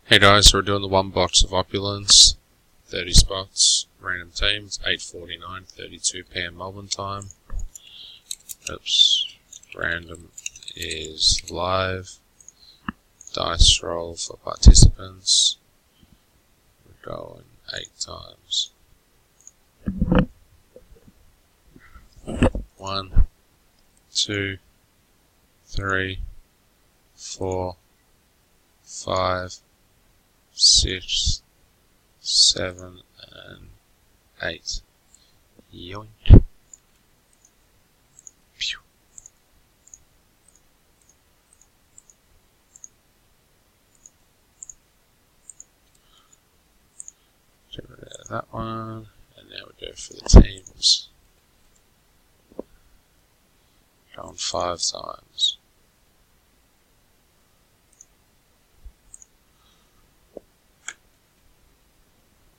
Hey guys, so we're doing the one box of opulence, 30 spots, random teams, 8:49, 32 PM Melbourne time. Oops, random is live. Dice roll for participants. We're going 8 times. 1, 2, 3, 4, 5, 6, 7, and 8. Yoink. Pew. Get rid of that one, and now we go for the teams. Going 5 times.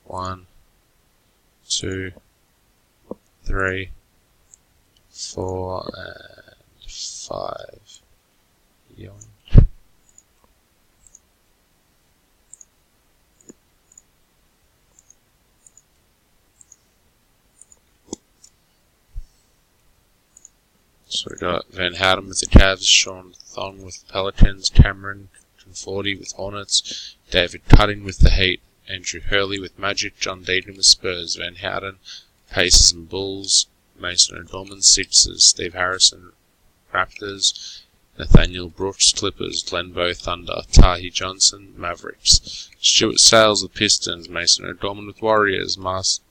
1, 2, 3, 4, and 5. Yoink. So we got Van Houten with the Cavs, Sean Thong with Pelicans, Cameron 40 with Hornets, David Cutting with the Heat, Andrew Hurley with Magic, John Deacon with Spurs, Van Houten, Pacers and Bulls, Mason O'Dorman, Sixers, Steve Harrison, Raptors, Nathaniel Brooks, Clippers, Glenn Bowe, Thunder, Tahi Johnson, Mavericks, Stuart Sales with Pistons, Mason O'Dorman with Warriors, Marcus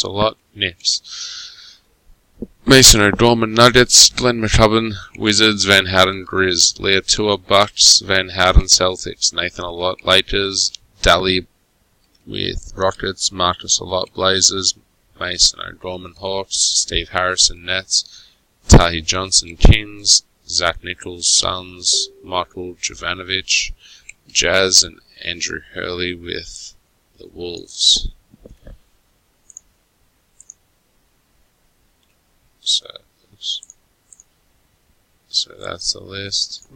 Olot, Knicks, Mason O'Dorman, Nuggets, Glenn McCubbin, Wizards, Van Houten, Grizz, Leah Tua, Bucks, Van Houten, Celtics, Nathan Olot, Lakers, Daly with Rockets, Marcus Olot, Blazers, Mason O'Dorman, Hawks, Steve Harrison, Nets, Tahi Johnson, Kings, Zach Nichols, Suns, Michael Jovanovic, Jazz, and Andrew Hurley with the Wolves. So that's the list.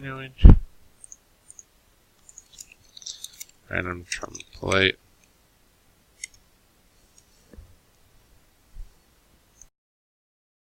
Random complete.